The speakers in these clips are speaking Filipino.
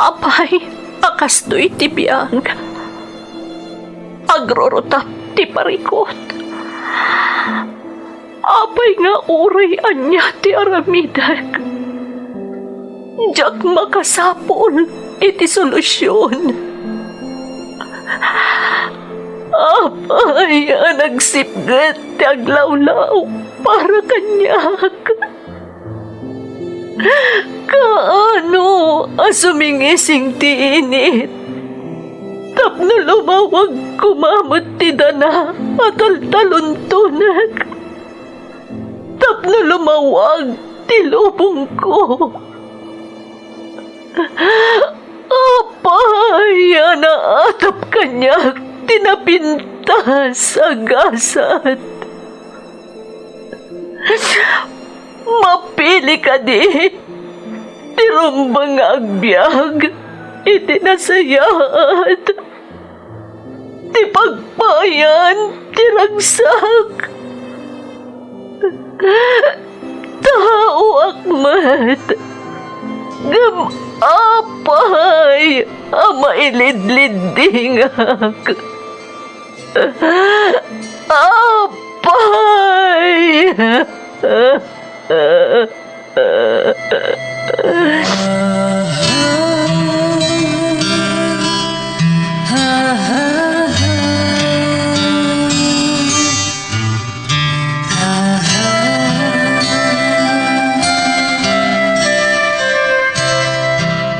Apay, akastoy ti biyang. Agrorotap ti parikot. Apay nga uray anya ti aramidak. Diyak makasapol iti solusyon. Apay, nagsipgat ti aglawlaw para kanyak. Kaano asumingising ti init? Tapno lumawag kumamot ti dana at altaluntunak. Tapno lumawag ti lubong ko. Apay, naatap kanyak tinapintas agasat. Mapili ka di, tirumbang agbyag, itinasayat, ti pagpayan, tiragsak. Tao akmat, apay, mailidlidingak. Apay!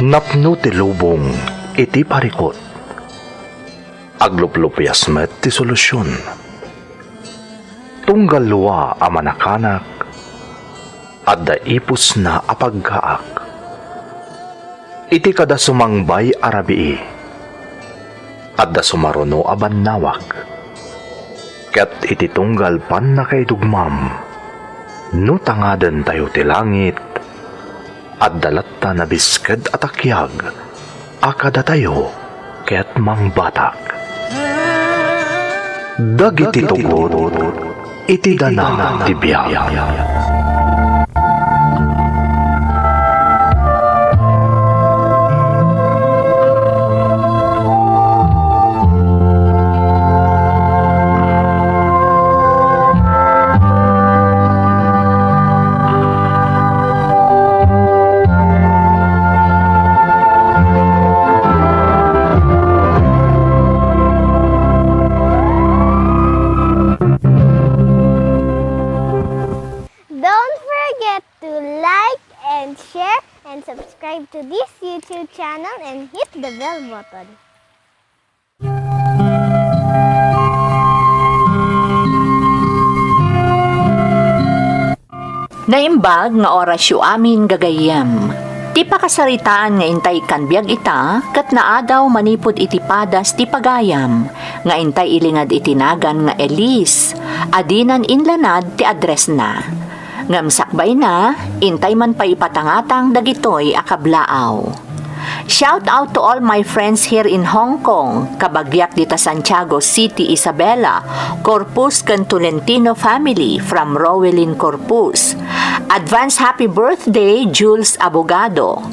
Napno ti lubong iti parikot. Agluplupyas met ti solusyon. Tunggal luwa a manakanak at daipos na apagkaak. Iti kada sumangbay arabii at da sumaruno aban nawak. Ket iti tunggal pan na kay dugmam no tangaden tayo ti langit at dalatta na bisked at akyag akada tayo ket mangbatak. Dagiti tugod iti dana ti biyag. Don't forget to like and share and subscribe to this YouTube channel and hit the bell button. Naimbag nga orasyo amin gagayam. Ti pakasaritaan nga intay kanbiag ita, kat naadaw manipod iti padas ti pagayam, nga intay ilingad itinagan nga Elise, adinan inlanad ti address na. Ngamsakbay na, intay man pa ipatangatang dagitoy akablaaw. Shout out to all my friends here in Hong Kong, kabagyak dita Santiago City, Isabela, Corpus ken Tolentino family from Rowelyn Corpus. Advance happy birthday, Jules Abogado.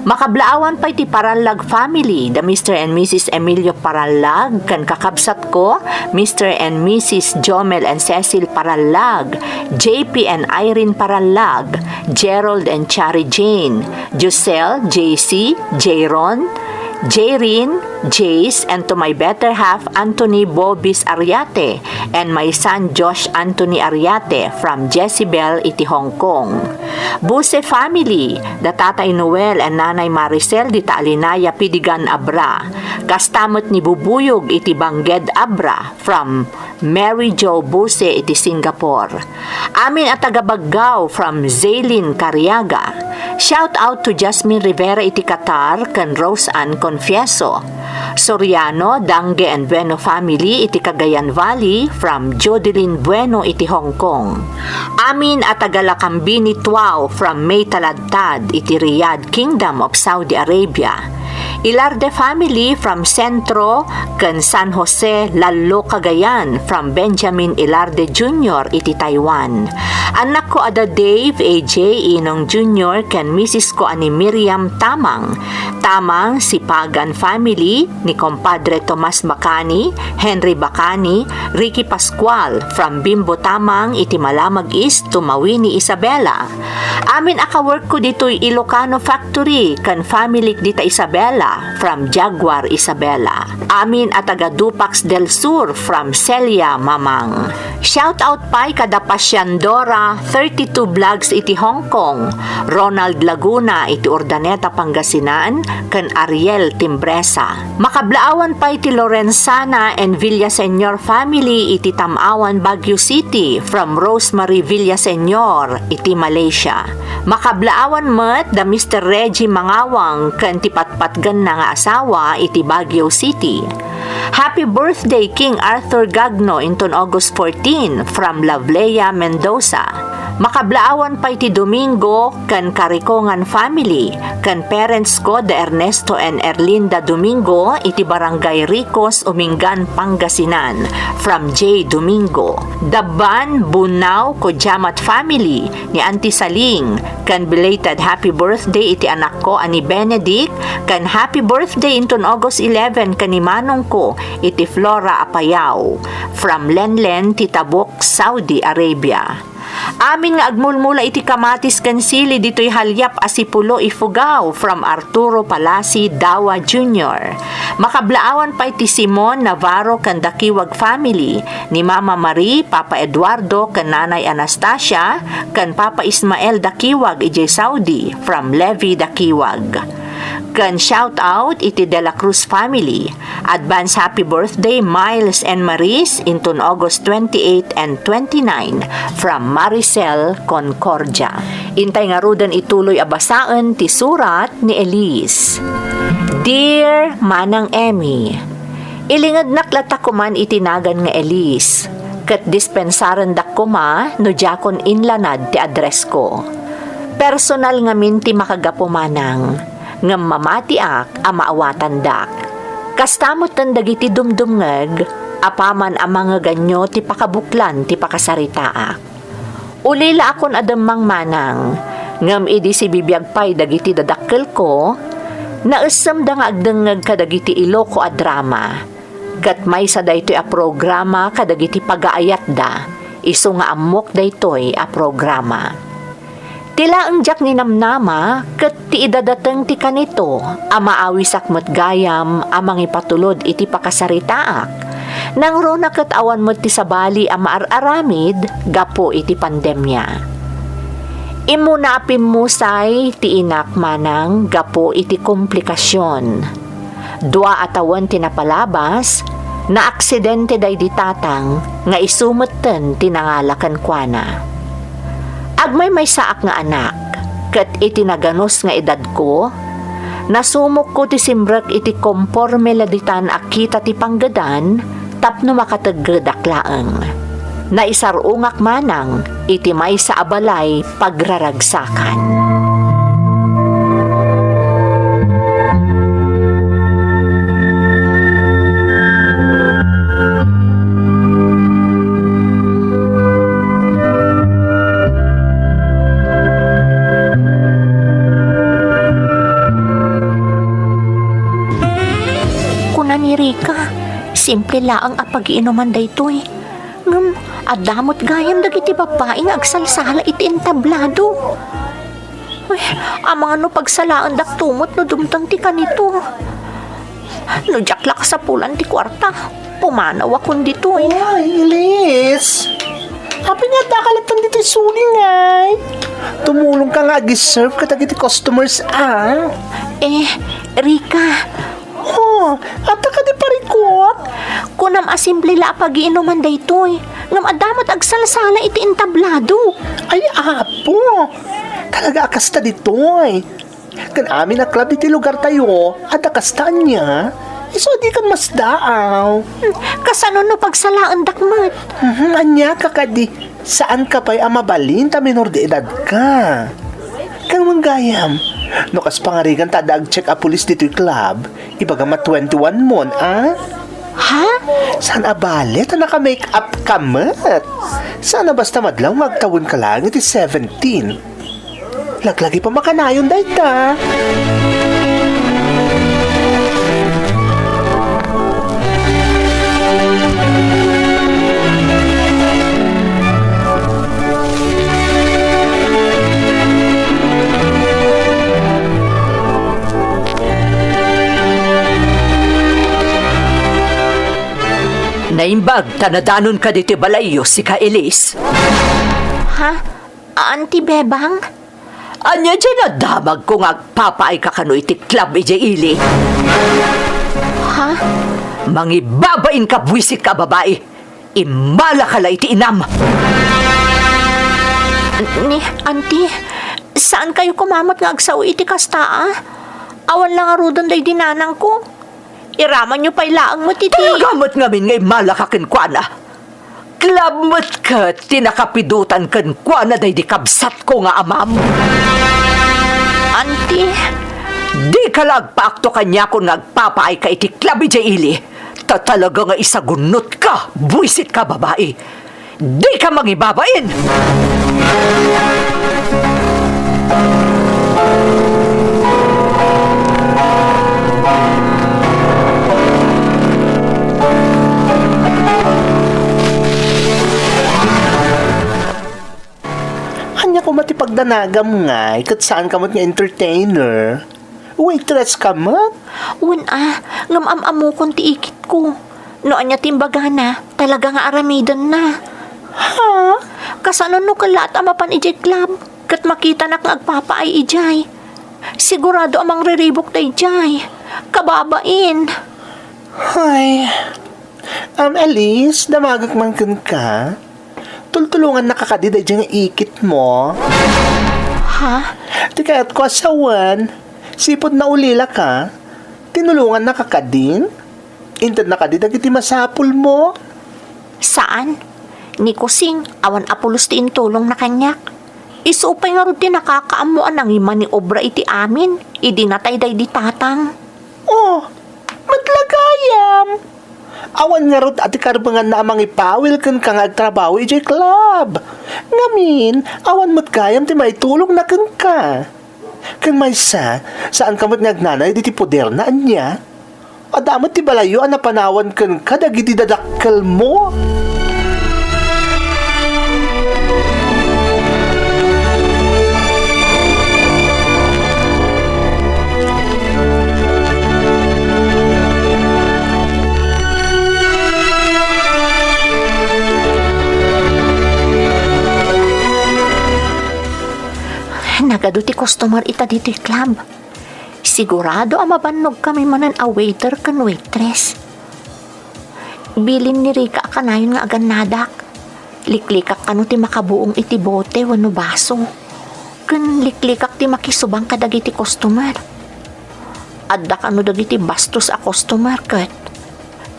Makablaawan pa iti Paralag family, the Mr. and Mrs. Emilio Paralag, kan kakabsat ko, Mr. and Mrs. Jomel and Cecil Paralag, JP and Irene Paralag, Gerald and Chari Jane, Giselle, JC, Jayron, Jayrin, Jace, and to my better half, Anthony Bobis Ariate, and my son Josh Anthony Ariate from Jezebel, iti Hong Kong. Buse family, the Tatay Noel and Nanay Maricel di Taalinaya Pidigan Abra. Kastamot ni Bubuyog iti Bangged Abra from Mary Jo Buse iti Singapore. Amin at tagabaggaw from Zaylin Cariaga. Shout out to Jasmine Rivera iti Qatar ken Rose Ann Confieso. Soriano, Dange and Bueno family iti Cagayan Valley from Jodeline Bueno iti Hong Kong. Amin at tagalakambini Tuaw from May Taladtad iti Riyadh Kingdom of Saudi Arabia. Ilarde family from Centro ken San Jose, Lalo, Cagayan from Benjamin Ilarde Jr. iti Taiwan. Anak ko ada Dave AJ Inong Jr. ken Mrs. ko ani Miriam Tamang. Tamang si Pagan family ni compadre Tomas Bacani, Henry Bacani, Ricky Pascual from Bimbo Tamang iti Malamag East, Tumawini, Isabela. Amin aka-work ko dito'y Ilocano Factory kan family dita Isabela from Jaguar, Isabela. Amin at taga Dupax del Sur from Celia, Mamang. Shout out pa'y kada Pasyandora 32 Vlogs iti Hong Kong, Ronald Laguna iti Urdaneta, Pangasinan, kan Ariel Timbresa. Makablaawan pa iti Lorenzana and Villaseñor family iti Tamawan, Baguio City from Rosemary Villaseñor iti Malaysia. Makablaawan met da Mr. Reggie Mangawang kan tipatpatgan na nga asawa iti Baguio City. Happy birthday King Arthur Gagno inton August 14 from Lavlea, Mendoza. Makablaawan pa iti Domingo kan Karikongan family kan parents ko de Ernesto and Erlinda Domingo iti Barangay Ricos, Umingan, Pangasinan from J. Domingo. Daban Bunao Kojamat family ni Auntie Saling kan belated happy birthday iti anak ko ani Benedict kan happy birthday inton August 11 kan ni manong ko iti Flora Apayao from Lenlen, Titabok, Saudi Arabia. Amin nga agmulmula iti Kamatis Kansili dito'y Halyap Asipulo Ifugao from Arturo Palasi Dawa Jr. Makablaawan pa iti Simon Navarro kan Dakiwag family ni Mama Marie, Papa Eduardo kan Nanay Anastasia kan Papa Ismael Dakiwag iti Saudi from Levi Dakiwag. Kan shout out iti De La Cruz family. Advance happy birthday Miles and Maris inton August 28 and 29 from Maricel Concordia. Intay nga rudan ituloy abasaan ti surat ni Elise. Dear Manang Emmy, ilingad naklata ko man itinagan nga Elise. Kat dispensaran dak ko ma no jakon inlanad ti address ko. Personal nga minti makagapo manang. Ngam mamati ak amaawatan dak. Kastamot tan dagiti dumdumngeg, apaman ang mga ganyo ti pakabuklan ti pakasaritaak. Ulila akon adamang manang, ngam idi si bibiyag pay dagiti dadakkel ko, nausam da nga agdengeg kadagiti iloko a drama. Kat may sa daytoy a programa kadagiti pagaayat da, iso nga amok daytoy a programa. Tila ang jak ni namnama, kat ti idadateng ti kanito, amaawisak mo't gayam, amang ipatulod iti pakasaritaak. Nang rona kat awan mo't ti sabali amaararamid, gapo iti pandemya. Imunapim musay ti inak manang, gapo iti komplikasyon. Dua atawan tinapalabas, na aksidente day ditatang, nga isumutten tinangalakan kuana. Agmay may saak nga anak, kat itinaganos nga edad ko, nasumok ko ti simbrek iti komporme laditan akita ti panggadan, tapno makatagdaklaeng. Naisarungak manang, iti may sa abalay pagraragsakan. Rika, simple laang apag-iinuman daytoy. Ngam, adamot gayam dagiti babae nga agsalsala iti entablado. Uy, amang ano pagsalaan dak tumot no dumtang ti kanito. No jakla ka sa pulan ti kwarta, pumanaw akong ditoy. Ay, Elise. Happy nga dakalatan dito'y suling ay. Tumulong ka nga ag-serve ka dagiti customers Rika, Oh, ata ka di parikot? kunam asimple la pag-iinuman daytoy. Ngam adamot agsalsala iti entablado. Ay, apo. Talaga akasta dito'y. Kan amin na club iti lugar tayo, at akastaan niya. Iso di ka mas daaw. Kasano no pagsalaan dakmat? Anya ka kadi. Saan ka pa'y amabalin ta minor de edad ka? Kang manggayam, No kas pangarigan tada ag check up pulis dito'y club. Ibaga 21 mon, ah? Ha? Saan abale? Ta naka-make up ka mat. Sana basta madlaw magtawon ka lang iti 17. Laglagi pa makanayon dahi ta. Naimbag, tanadanon ka diti balayo si ka Elise. Ha? Auntie Bebang? Anya dyan na damag kung agpapaay ka kano iti club ije ili. Ha? Mangibabain ka buwisit ka babae. Imala ka la iti inam. Auntie, saan kayo kumamot nga agsaw iti kastaa? Awan lang arudan day dinanang ko. Iraman nyo pa ilaang mo, titi. Talagamot ngamin ngay malakakin kwa na. Klabmat ka, tinakapidutan kan kwa na day di kabsat ko nga amam. Auntie, di ka lagpaakto kanya kung nagpapaay ka iti klabi jay ili. Talaga nga isagunot ka, buwisit ka babae. Di ka mangibabain. Anya ko matipagdanagam nga, kat saan ka mat nga entertainer. Waitress ka mat? Ngamam-amo kong tiikit ko. No anya timbaga na, talaga nga aramidan na. Ha? Kasano no kalat amapan ijay club, kat makita na kang agpapaay ijay. Sigurado amang riribok na ijay. Kababain. Ay, Elise, damagak man ka. Tultulungan nakakadida dyan nga ikit mo. Ha? Di kaya't ko asawan, sipod na ulila ka, tinulungan nakakadin? Intad nakadida kiti masapul mo? Saan? Ni Kusing, awan apulos ti intulong na kanyak. Isupay nga rin ti nakakaamuan ang ima ni obra iti amin. Idi natay day di tatang. Oh, matlagayam! Awan nga rin ati karbangan na amang ipawil kan kang agtrabaho ijay club. Ngamin, awan mo't kayam ti may tulong na kan ka. Kan may saan ka mo't nagnanay di ti poder na anya? Adamot ti balayo ang napanawan kan ka dagiti dadakkel mo. Nagado ti customer ita dito club. Sigurado amabanog kami manan a waiter kan waitress. Bilin ni Rika kanayon nga agan nadak. Liklikak kano ti makabuong iti bote wano baso. Kan liklikak ti makisubang kadagiti customer. Adda kano dagiti bastos a customer kat.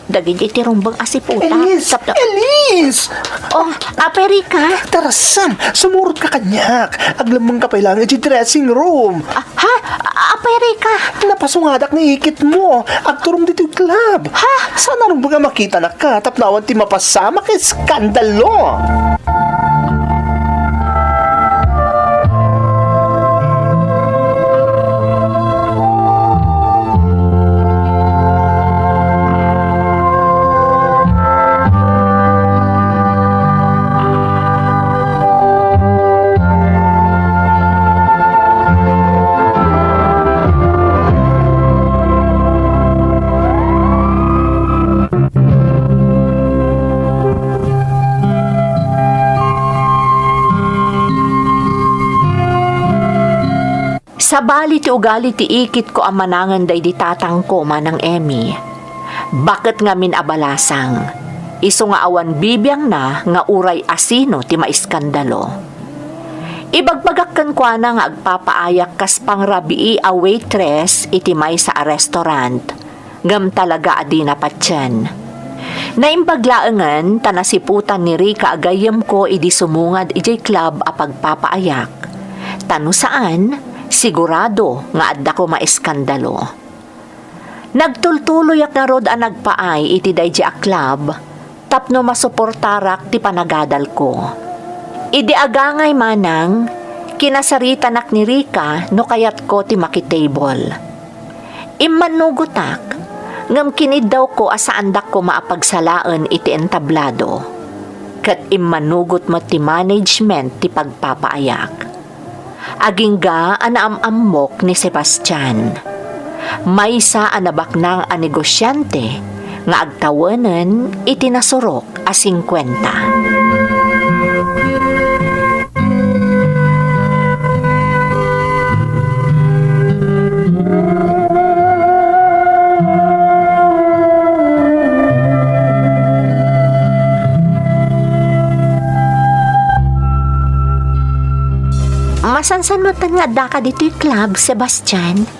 Dagiti ti rumbang asiputa. Elise! Elise! Oh, Ape Rika? Tarasan! Sumurot ka kanyak! Aglamang ka pa ilang iti dressing room! Ha? Ape Rika? Napasungadak ni ikit mo! Agturong dito yung club! Ha? Sana rin baga makita na ka tapnawan ti mapasama kay skandalo! Sa bali ti ugali ti ikit ko ang manangan day di tatang ko manang Emmy. Bakit nga min abalasang? Iso nga awan bibiyang na nga uray asino ti maiskandalo. Ibagbagakkan kwa na nga agpapaayak kas pangrabii a waitress iti may sa restaurant. Ngam talaga adi na patyan. Naimbaglaangan tanasiputan ni Rika agayam ko idi sumungad ijay club a pagpapaayak. Tano saan? Sigurado nga adda ko maeskandalo. Nagtultuloy ak nga rod ang nagpaay iti daydi a club, tapno masuportarak ti panagadal ko. Idi agangay manang, kinasarita nak ni Rika no kayat ko ti makitable. Immanugutak, ngam kinid daw ko asaan dak ko maapagsalaan iti entablado. Kat immanugot mo ti management ti pagpapaayak. Agingga anaamamok ni Sebastian. Maysa anabaknang a negosyante nga agtawanen iti nasurok a 50. Masansan mo nga daka dito'y club, Sebastian?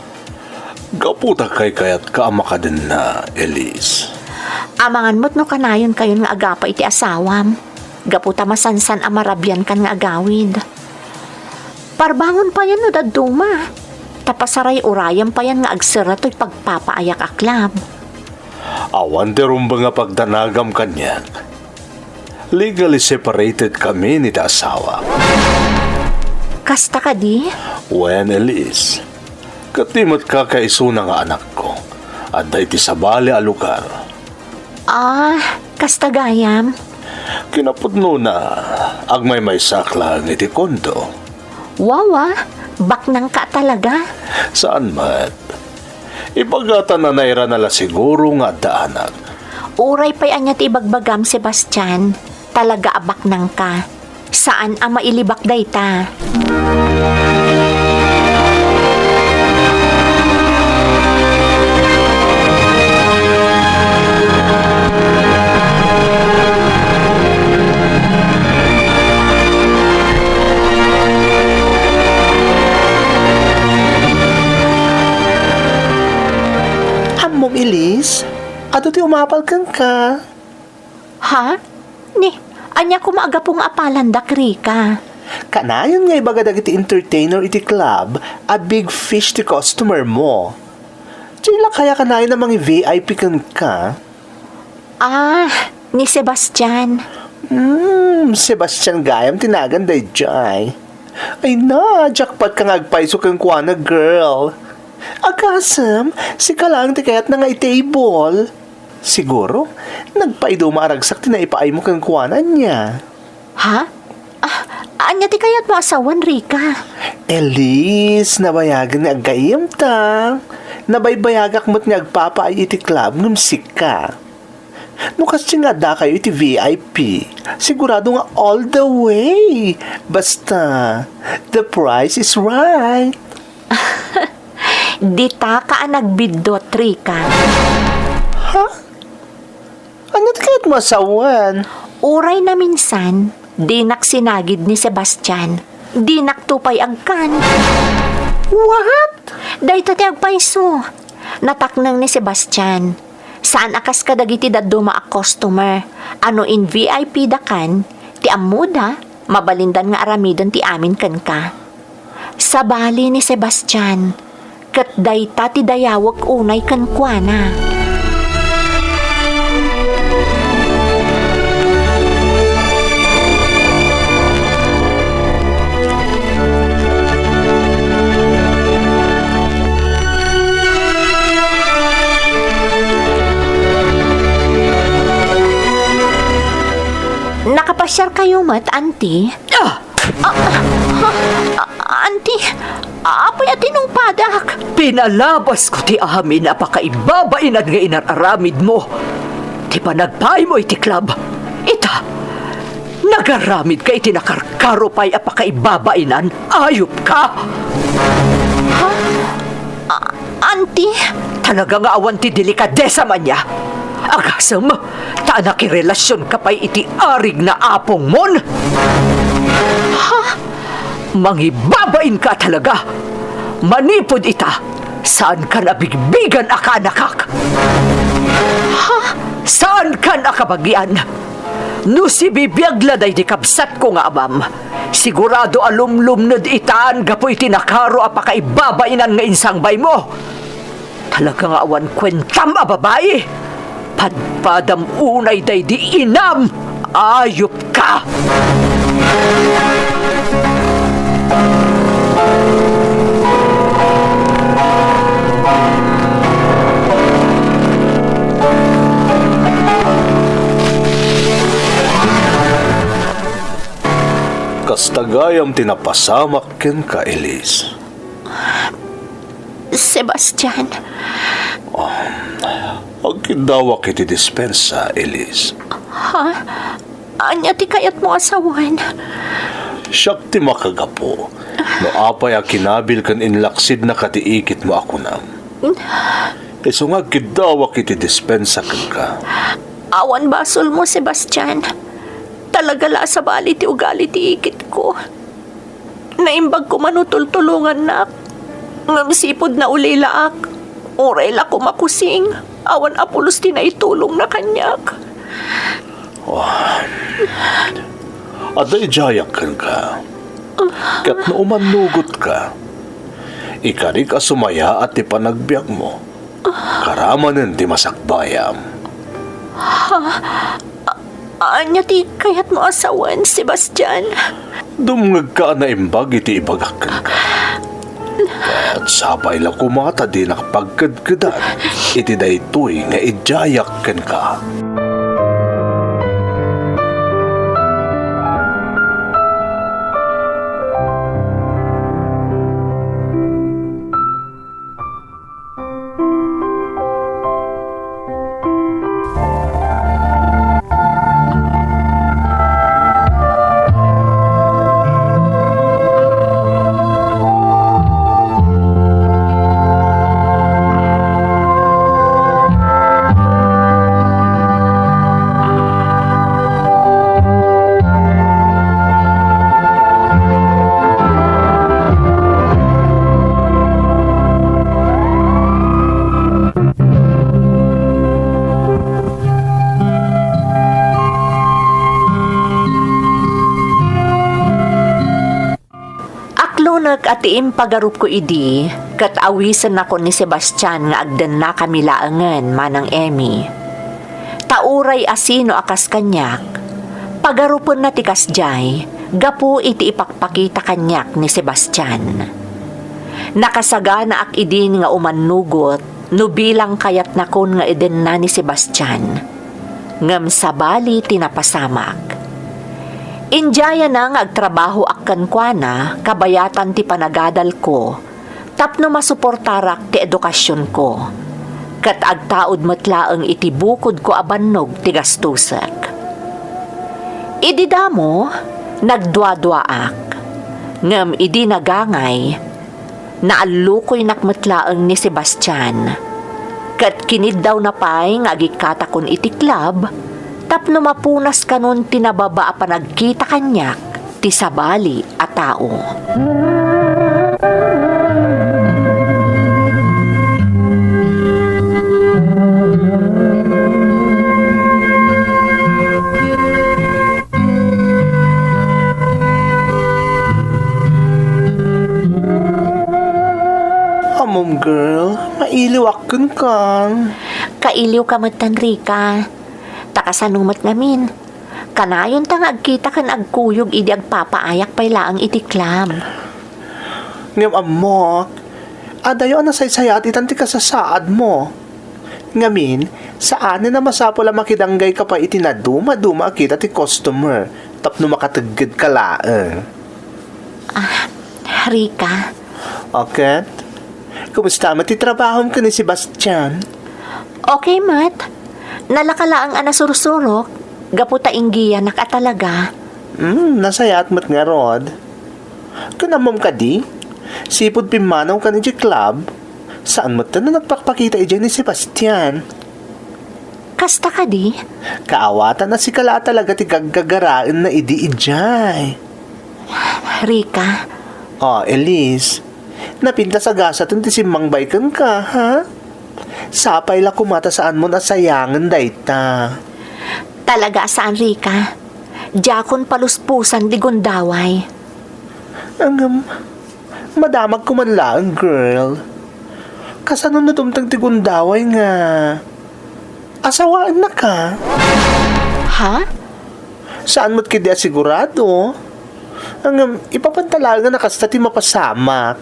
Gaputa kay kayat kaama ka din na, Elise. Amangan mo't no kanayon kayo nga agapa iti asawam. Gaputa masansan amarabyan kan nga agawid. Parbangon pa yan no daduma. Tapasaray urayam pa yan nga agsara to'y pagpapaayak a club. Awan derong ba nga pagdanagam kanyan? Legally separated kami ni da asawa. Kasta ka di? When, Elise, katimot ka kaisuna nga anak ko. At iti sabali a lugar. Kasta gayam? Kinapudno na agmay may saklang iti kondo. Wawa, baknang ka talaga. Saan mat? Ipagatan na naira nala siguro nga daanak. Uray pa'y anya ti ibagbagam, Sebastian. Talaga abak nang ka. Saan ang mailibak dayta? Mom Elise, ato ti umapal kang ka. Ha? Ni, anya ko maaga pong apalandak, Rika. Kanayon nga ibagadag iti entertainer iti club at big fish ti customer mo. Tila kaya kanayon na mga VIP kang ka? Ni Sebastian. Sebastian Gayam tinagan day jay. Ay na, jackpot kang agpaiso kang kuwana girl. Agasam, si kalang ti kayat na nga i-table. Siguro, nagpaido maaragsak ti na ipaay mo kang kuwanan niya. Ha? Anya ti kayat mo asawan, Rika? Elise, nabayagan ni agayam ta. Nabaybayagak mo't nga agpapaay iti club ngumsik ka. No kasi nga da kayo iti VIP, sigurado nga all the way. Basta, the price is right. Dita ka ang nagbidot, Rika. Ha? Ano kahit masawan? Uray na minsan, di naksinagid ni Sebastian. Di naktupay agkan. What? Dahito ti agpaiso. Nataknang ni Sebastian. Saan akas ka dagiti daduma a customer? Ano in VIP dakan? Ti amuda, mabalindan nga aramidan ti amin kan ka. Sa bali ni Sebastian, kat dayta ti dayawag unay kan kuana. Nakapasyar kayo mat, auntie? Auntie, apoy atinong padak. Pinalabas ko ti amin na pakaibabainan nga inararamid mo. Ti pa nagpay mo iti club. Ita, nagaramid ka iti nakarkaro pa'y apakaibabainan. Ayop ka! Auntie? Talaga nga awan ti delikadesa man niya. Agasam, taanakirelasyon ka pa'y iti arig na apong mon. Mangibabain ka talaga. Manipod ita. Saan ka nabigbigan akanakak? Saan ka nakabagyan? No si bibiyagla day di kapsat ko nga abam. Sigurado alumlumnod itaan gapo itinakaro apakaibabainan nga insangbay mo. Talaga nga awan kwentam a babae. Padpadam unay day di inam. Ayop ka! Kastagayam tinapasamak ken ka, Elise. Sebastian, Ang kindawak iti dispensa, Elise. anya ti kayat mo asawan? Siyak ti makagapo. No apay a kinabil kan inlaksid na katiikit mo ako na. Iso nga kindawak iti dispensa ken ka. Awan basol mo, Sebastian. Talaga la sa bali ti ugali ti ikit ko. Naimbag ko manutultulungan na. Ngam sipod na ulilaak. Oray la ko makusing. Awan apulos ti na itulong na kanyak. Aday jayak ken ka. Kat no umanugot ka. Ikari ka sumaya at ti panagbiag mo. Karamanen ti masakbayam. Anya ti kayat mo asawan, Sebastian? Dumngag ka na imbag iti ibagak ken ka. At sabay lang kumata di nakapagkadkadan iti daytoy nga ijayak ken ka. Lunag at pagarup ko idi, kat awisan ako ni Sebastian nga agdan na kami laangan manang Emmy. Tauray asino akas kanyak, pagarupon na tikas jay, gapu iti ipakpakita kanyak ni Sebastian. Nakasagana ak idin nga umanugot, no bilang kayat nakon nga iden na ni Sebastian. Ngam sabali tinapasamak. Injaya na nga agtrabaho akkan kwa na, kabayatan ti panagadal ko, tapno masuportarak ti edukasyon ko. Kat agtaod matlaang iti bukod ko abannog ti gastusak. Idi damo, nagdwa-dwaak. Ngam idi nagangay, naalukoy nakmatlaang ni Sebastian. Kat kinid daw na pay nga agikatakon iti club, tapno mapunas kanon tinababa a panagkita kanyak ti sabali a tao. Amom girl, mailiwak kan. Kailiw ka matan, Rika. Takasanumat ngamin. Kanayon tang agkita kan agkuyog idi agpapaayak pay laang iti klam. Ngam amo, adayo na saysayat itan ti kasasaad mo. Ngamin, saan na masapo la makidanggay ka pa iti na duma kita ti customer. Tapno makatagid ka laan. Rika, Okay? Kumusta mo ti trabahom ka ni Sebastian? okay mat. Nalakalaang anasursurok, gaputa inggiya nakatalaga. Nasayat mo't nga rod. Kanamom ka di? Sipod pimanaw ka ni di club? Saan mo na nagpakpakita ni Sebastian? Kasta ka di? Kaawatan na si kala talaga ti gagagaraan na idi ijay. Rika, Elise, napinta sa gasat ti simangbay kan ka, ha? Sapay la kumata saan mo nasayangan dayta. talaga saan Rika? Jakon paluspusan di gondaway. Ang madamag ko man lang, girl. Kasano na tumtang tigundaway nga. Asawaan na ka. Ha? Saan mo't kidi asigurado? Ang ipapantalaga na kasta ti mapasamak.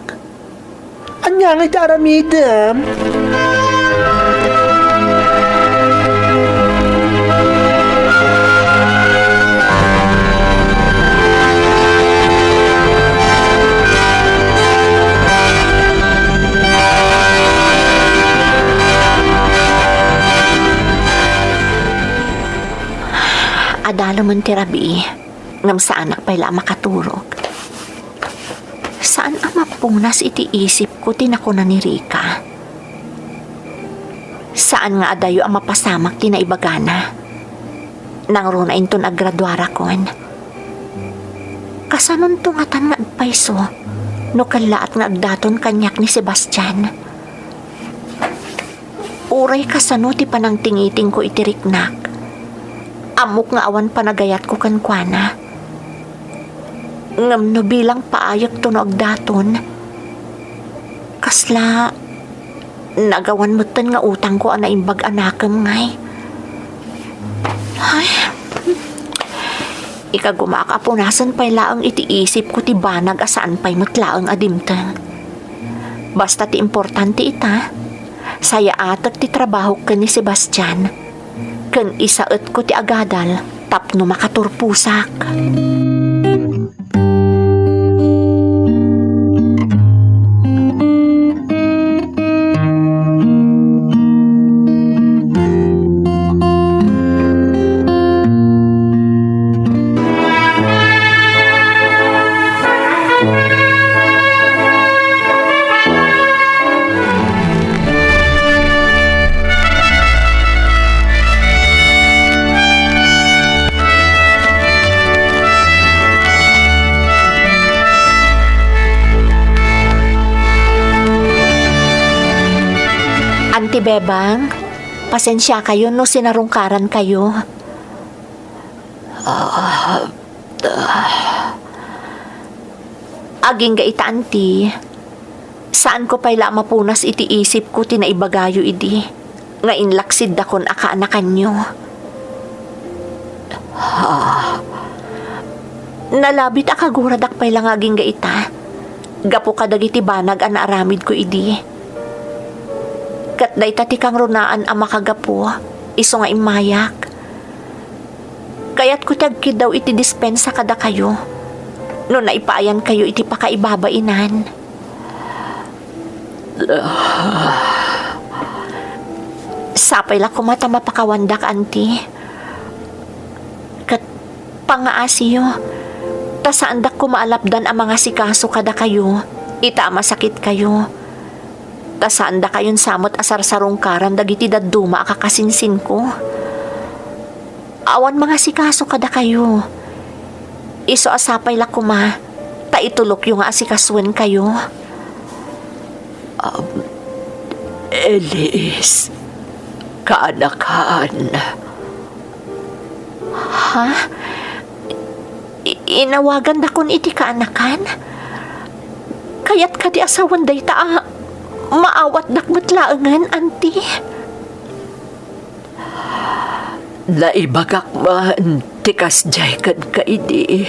Anya nga iti aramidam. Adalo man ti Rabi, ngam sa anak pa'y la makaturog. Saan ang mapunas iti isip ko tinakuna ni Rika? Saan nga adayo ang mapasamak ti naibagana? Nang runa inton aggraduara kon. Kasanon to nga tan nga agpaiso, no kalaat nga agdaton kanyak ni Sebastian. Uray kasano ti panang tingiting ko iti riknak. Amok nga awan panagayat ko kankwana. Ngam no bilang paayag to no agdaton. Kasla, nagawan mo tan nga utang ko ana imbag anakam ngay. Ay, ikagumakapunasan pa'y laang iti isip ko ti banag asaan pa'y matlaang adimtang. Basta ti importante ita, saya atak ti trabaho ka ni Sebastian. Kan isaet ko ti agadal, tapno makaturpusak. Auntie Bebang, pasensya kayo no sinarungkaran kayo. Aging ga ita, auntie. Saan ko pa'y la mapunas iti isip ko tinaibagayo idi. Nga inlaksid dakon akaanakan nyo. Nalabit akaguradak pa'y lang aging ga ita. Gapo kadagiti banag ang naaramid ko idi. Kat day tati kang runaan ang makagapo, iso nga imayak. Kaya't kutagkid daw iti dispensa kada kayo. No naipaayan kayo iti pakaibabainan. Sapay la kumata mapakawandak, auntie. Kat pangaasiyo, tasaandak kumaalapdan ang mga sikaso kada kayo, ita masakit kayo. Tasaan da kayon samot asar sarungkaran dagiti dadduma akakasinsin ko. Awan mga sikaso kada kayo. Iso asapay la kuma, ta itulok yung asikaswen kayo. Elise, kaanakan. Ha? Inawagan da kun iti kaanakan? Kayat ka di asawan day ta maawat dakmatlaangan, auntie. Naibagak man, tikas jay kan kaidi.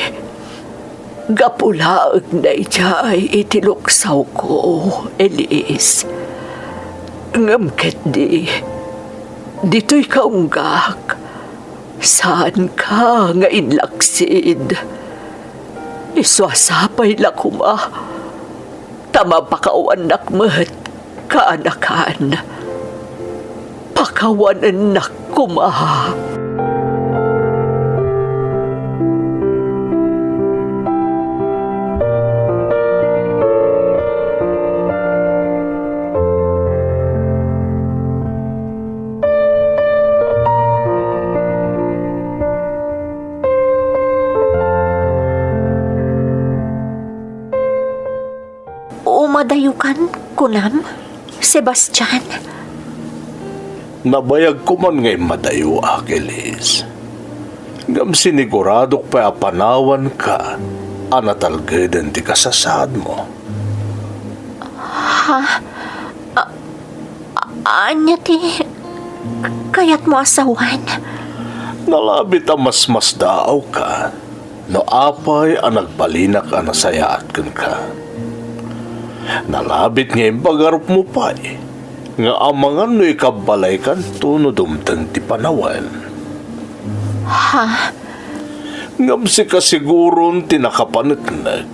Gapulaag na jay itiluksaw ko, Elise. Ngamket di, dito'y kaunggak. Saan ka nga inlaksid? Iswasapay la kuma. Tama pakauan nakmat. Kaanakan, pakawanan na kumaha. Umadayukan, kunam? Sebastian? Nabayag ko man ngay madayo, Akeles. Ngam siniguradok pa apanawan ka, anatalgadan ti kasasad mo. Anya ti, kayat mo asawan. Nalabit ang mas daaw ka, no apay ang nagbalinak ang nasayaat ka. Nalabit nga yung bagarap mo pa nga amangan no ikabalay kan tunodumtan ti panawan. Ngam si kasiguron ti nakapanitnag,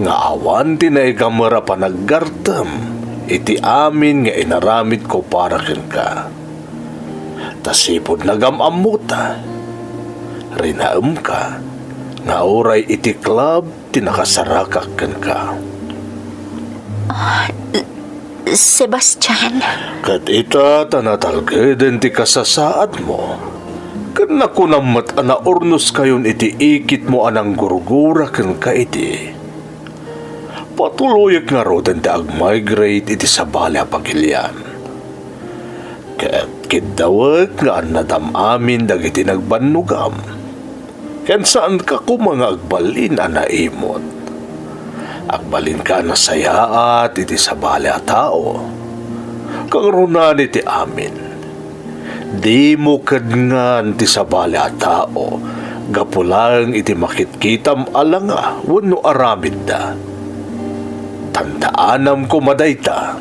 nga awan ti naigamara pa naggartam, iti amin nga inaramid ko para ka. Tasipod nagamamuta, rinaam ka, nga oray iti club ti nakasarakak ka. Sebastian, Kat ita tanatalgadan ti kasasaad mo. Kan nakunamat ana ornos kayon iti ikit mo anang gurgura kan ka iti. Patuloyak nga rodan ti ag-migrate iti sabali a pagilyan. Kat kidawag nga an nadam amin dagiti nagbannugam. Kan saan ka ko mga agbalin anaimot. Agbalin ka na sayaat iti sabali a tao. Kang runan iti amin. Di mo kadngan ti sabali a tao. Gapulang iti makitkitam alanga wano aramid da. Tandaanam ko madayta.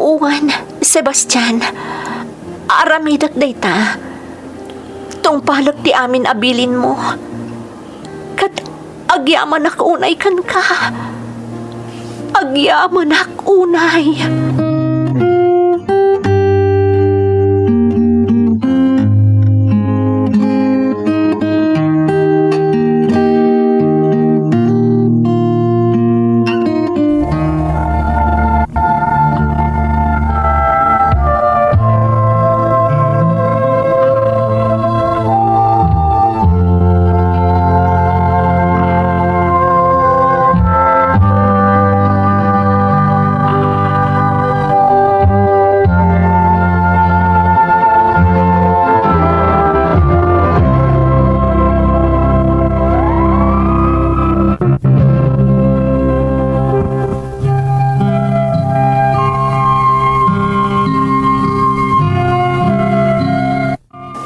uwan, Sebastian, aramidak dayta. Tungpalag ti amin abilin mo. Kat agyaman ak unay kan ka. Agyaman ak unay.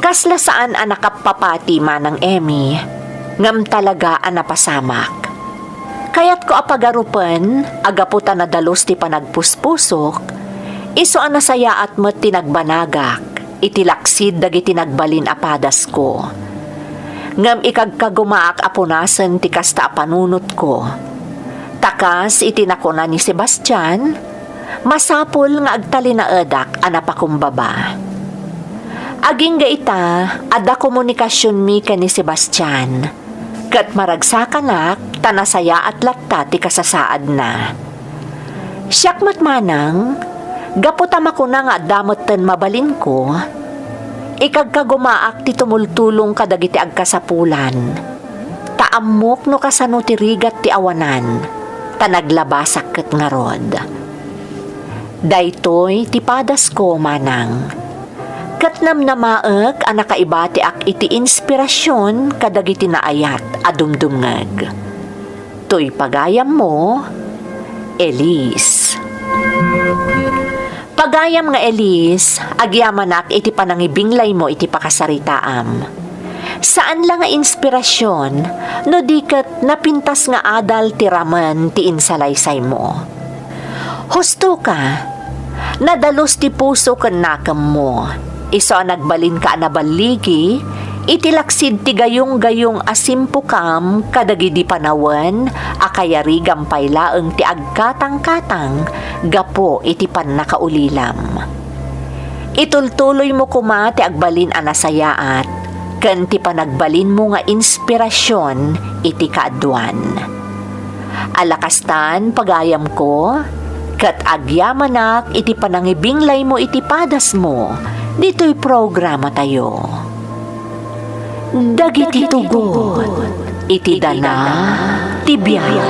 Kasla saan ang nakapapati manang Emmy, ngam talaga ang napasamak. Kaya't ko apagarupan, agaputa na dalos ti panagpuspusok, iso ang nasaya at mo't tinagbanagak, itilaksid dagiti nagbalin apadas ko. Ngam ikagkagumaak apunasan ti kasta panunot ko. Takas itinakuna ni Sebastian, masapul nga agtalinaedak ang napakumbaba. Aging gaita, ada komunikasyon mi ka ni Sebastian. Kat maragsakalak, tanasaya at latta ti kasasaad na. Siyak matmanang, gaputam ako na nga damoten mabalin ko, ikagkagumaak ti tumultulong kadagiti agkasapulan. Taamok no kasano ti rigat ti awanan, tanaglabasak ket nga rod. Daytoy ti padas ko manang. Katnam na maek ang nakaibati ak iti inspirasyon kadagiti naayat adumdumngag. Toy pagayam mo, Elise. Pagayam nga Elise, agyamanak iti panangibinglay mo iti pakasaritaam. Saan lang nga inspirasyon, no diket napintas nga adal ti raman ti insalaysay mo. Husto ka, nadalos ti puso ken nakam mo. Iso nagbalin ka nabaligi, itilaksid ti gayong-gayong asimpukam kadagidi panawen, akayari gampay laeng ti agkatang-katang, gapo iti pannakaulilam. Itultuloy mo kuma ti agbalin anasayaat, ken ti panagbalin mo nga inspirasyon iti kaadwan. Alakastan pagayam ko, kat agyamanak iti panangibinglay mo iti padas mo, dito'y programa tayo. Dagiti tugon, iti dana, ti biyaya.